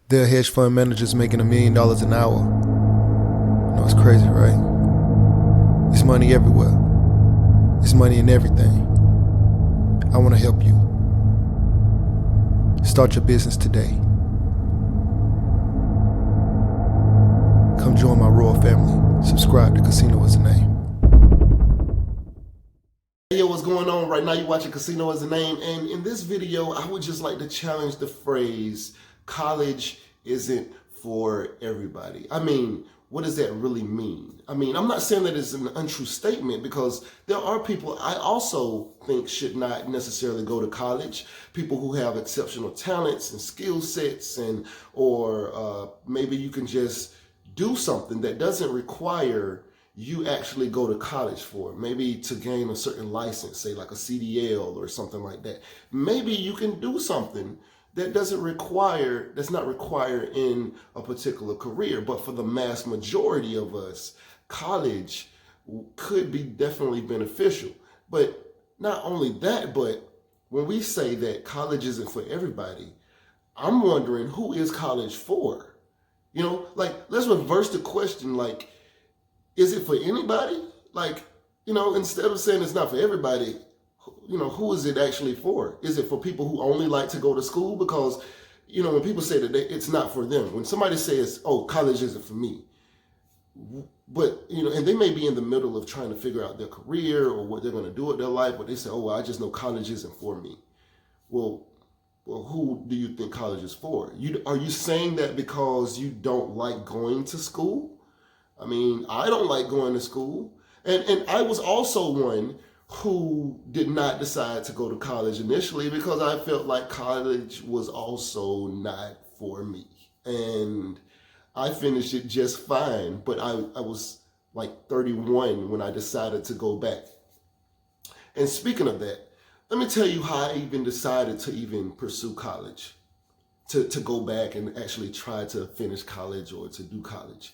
There are hedge fund managers making $1 million an hour. I know it's crazy, right? It's money everywhere. It's money in everything. I want to help you. Start your business today. Come join my royal family. Subscribe to Casino Is the Name. Hey, yo, what's going on? Right now you're watching Casino Is the Name, and in this video I would just like to challenge the phrase college isn't for everybody. I mean, what does that really mean? I mean, I'm not saying that it's an untrue statement, because there are people I also think should not necessarily go to college, people who have exceptional talents and skill sets, or maybe you can just do something that doesn't require you actually go to college for, maybe to gain a certain license, say like a CDL or something like that. Maybe you can do something that that's not required in a particular career. But for the mass majority of us, college could be definitely beneficial. But not only that, but when we say that college isn't for everybody, I'm wondering, who is college for? You know, like, let's reverse the question. Like, is it for anybody? Like, you know, instead of saying it's not for everybody, you know, who is it actually for? Is it for people who only like to go to school? Because, you know, when people say that it's not for them, when somebody says, oh, college isn't for me, but, you know, and they may be in the middle of trying to figure out their career or what they're going to do with their life, but they say, oh, well, I just know college isn't for me. Well, who do you think college is for? Are you saying that because you don't like going to school? I mean, I don't like going to school. And I was also one who did not decide to go to college initially because I felt like college was also not for me. And I finished it just fine, but I was like 31 when I decided to go back. And speaking of that, let me tell you how I even decided to even pursue college, to go back and actually try to finish college or to do college.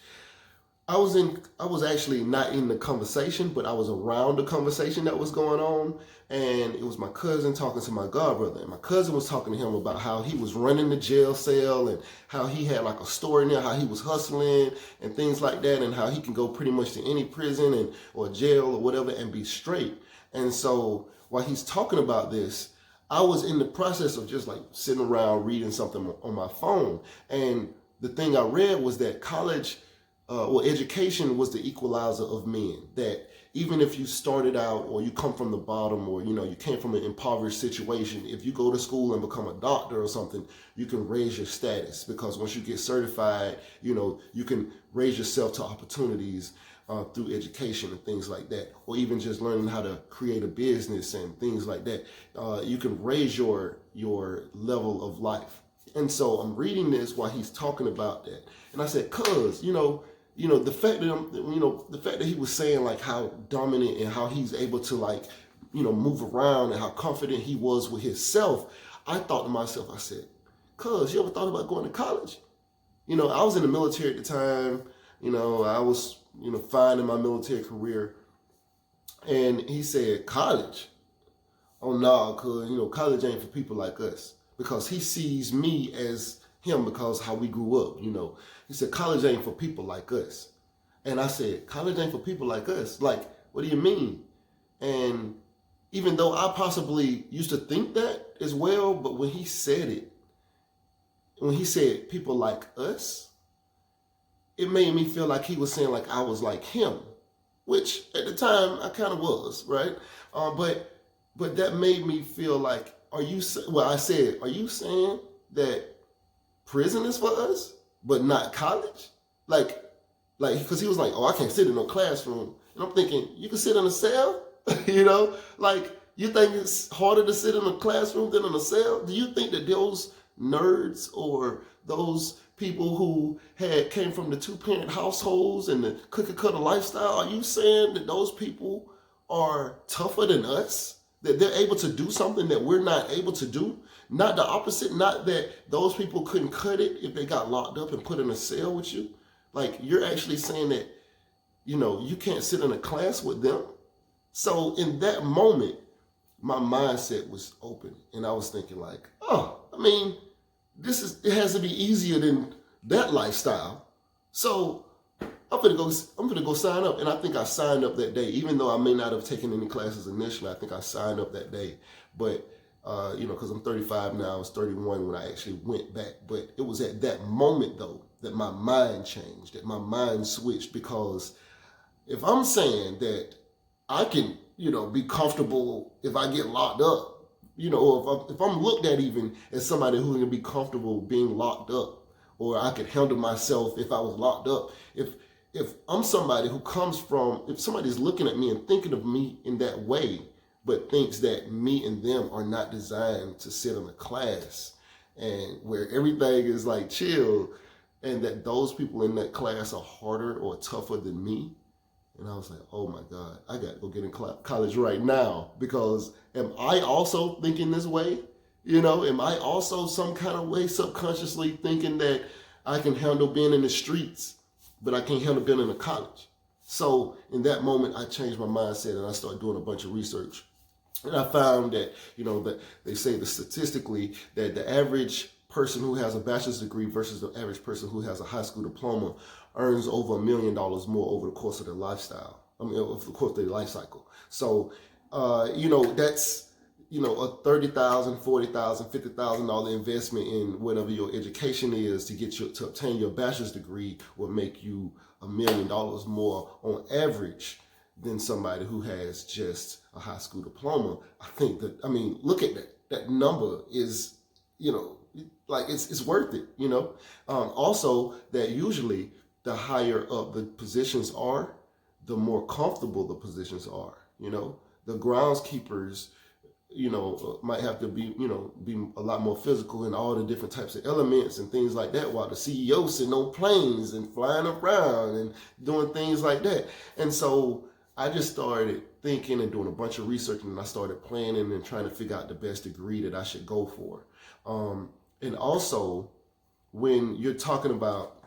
I was actually not in the conversation, but I was around the conversation that was going on, and it was my cousin talking to my godbrother, and my cousin was talking to him about how he was running the jail cell and how he had like a store in there, how he was hustling and things like that, and how he can go pretty much to any prison or jail or whatever and be straight. And so while he's talking about this, I was in the process of just like sitting around reading something on my phone, and the thing I read was that college, education was the equalizer of men. That even if you started out or you come from the bottom, or, you know, you came from an impoverished situation, if you go to school and become a doctor or something, you can raise your status, because once you get certified, you know, you can raise yourself to opportunities through education and things like that, or even just learning how to create a business and things like that. You can raise your level of life. And so I'm reading this while he's talking about that, and I said, "Cuz, the fact that the fact that he was saying like how dominant and how he's able to, like, move around and how confident he was with himself, I thought to myself, I said, "Cuz, you ever thought about going to college?" I was in the military at the time. I was fine in my military career, and he said, "College? Oh no, cuz college ain't for people like us," because he sees me as him because how we grew up. He said, "College ain't for people like us." And I said, "College ain't for people like us? Like, what do you mean?" And even though I possibly used to think that as well, but when he said people like us, it made me feel like he was saying like I was like him, which at the time I kind of was, right? But that made me feel like, I said, "Are you saying that prison is for us, but not college?" Like, because he was like, "Oh, I can't sit in no classroom." And I'm thinking, you can sit in a cell? Like, you think it's harder to sit in a classroom than in a cell? Do you think that those nerds or those people who came from the two-parent households and the cookie-cutter lifestyle, are you saying that those people are tougher than us? That they're able to do something that we're not able to do? Not the opposite, not that those people couldn't cut it if they got locked up and put in a cell with you. Like, you're actually saying that, you can't sit in a class with them. So in that moment, my mindset was open, and I was thinking like, oh, I mean, it has to be easier than that lifestyle. So I'm gonna go sign up. And I think I signed up that day, even though I may not have taken any classes initially. I think I signed up that day. But because I'm 35 now, I was 31 when I actually went back. But it was at that moment though that my mind changed, that my mind switched, because if I'm saying that I can, be comfortable if I get locked up, or if I'm looked at even as somebody who can be comfortable being locked up, or I could handle myself if I was locked up. If I'm somebody who comes from, if somebody's looking at me and thinking of me in that way, but thinks that me and them are not designed to sit in a class and where everything is like chill, and that those people in that class are harder or tougher than me. And I was like, oh my God, I got to go get in college right now, because am I also thinking this way? Am I also some kind of way subconsciously thinking that I can handle being in the streets, but I can't handle being in a college? So in that moment, I changed my mindset and I started doing a bunch of research. And I found that, that they say that statistically that the average person who has a bachelor's degree versus the average person who has a high school diploma earns over $1 million more over the course of their lifestyle. Over the course of their life cycle. So, that's, a $30,000, $40,000, $50,000 investment in whatever your education is to obtain your bachelor's degree will make you $1 million more on average than somebody who has just a high school diploma. I think that, look at that. That number is, it's worth it, Also, that usually the higher up the positions are, the more comfortable the positions are, The groundskeepers, might have to be a lot more physical in all the different types of elements and things like that, while the CEO sitting on planes and flying around and doing things like that. And so I just started thinking and doing a bunch of research, and I started planning and trying to figure out the best degree that I should go for. And also, when you're talking about,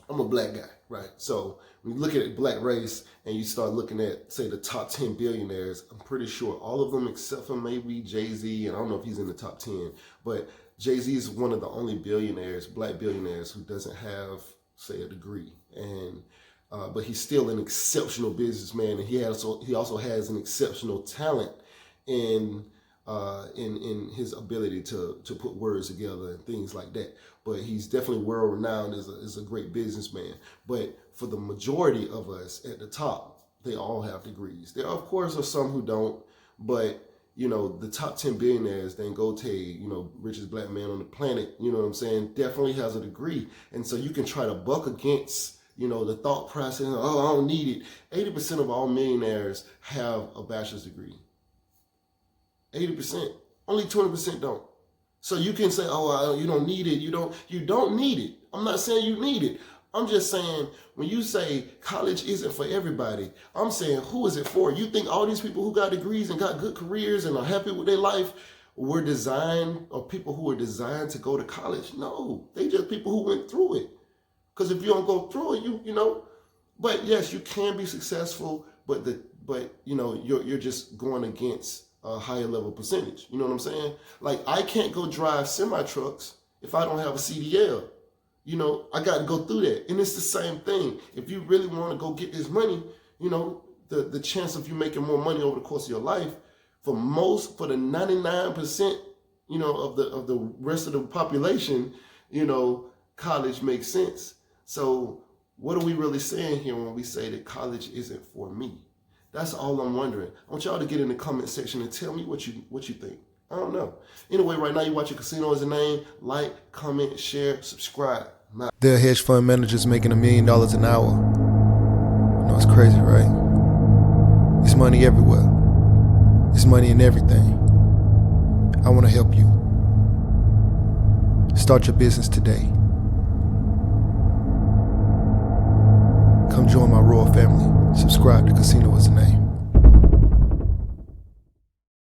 I'm a black guy, right? So when you look at black race and you start looking at, say, the top 10 billionaires, I'm pretty sure all of them except for maybe Jay-Z, and I don't know if he's in the top 10, but Jay-Z is one of the only black billionaires who doesn't have, say, a degree. And but he's still an exceptional businessman, and he also has an exceptional talent in his ability to put words together and things like that. But he's definitely world renowned as a great businessman. But for the majority of us at the top, they all have degrees. There, of course, are some who don't, but the top 10 billionaires, Dangote, richest black man on the planet, definitely has a degree. And so you can try to buck against the thought process, I don't need it. 80% of all millionaires have a bachelor's degree. 80%. Only 20% don't. So you can say, you don't need it. You don't need it. I'm not saying you need it. I'm just saying, when you say college isn't for everybody, I'm saying, who is it for? You think all these people who got degrees and got good careers and are happy with their life were designed, or people who were designed to go to college? No, they just people who went through it. Because if you don't go through it, but yes, you can be successful, but you're just going against a higher level percentage. You know what I'm saying? Like, I can't go drive semi trucks if I don't have a CDL. I got to go through that. And it's the same thing. If you really want to go get this money, the chance of you making more money over the course of your life, for the 99%, of the rest of the population, college makes sense. So what are we really saying here when we say that college isn't for me? That's all I'm wondering. I want y'all to get in the comment section and tell me what you think. I don't know. Anyway, right now you're watching Casino Is the Name. Like, comment, share, subscribe. There are hedge fund managers making $1 million an hour. It's crazy, right? It's money everywhere. It's money in everything. I want to help you. Start your business today. Come join my royal family. Subscribe to Casino Is the Name.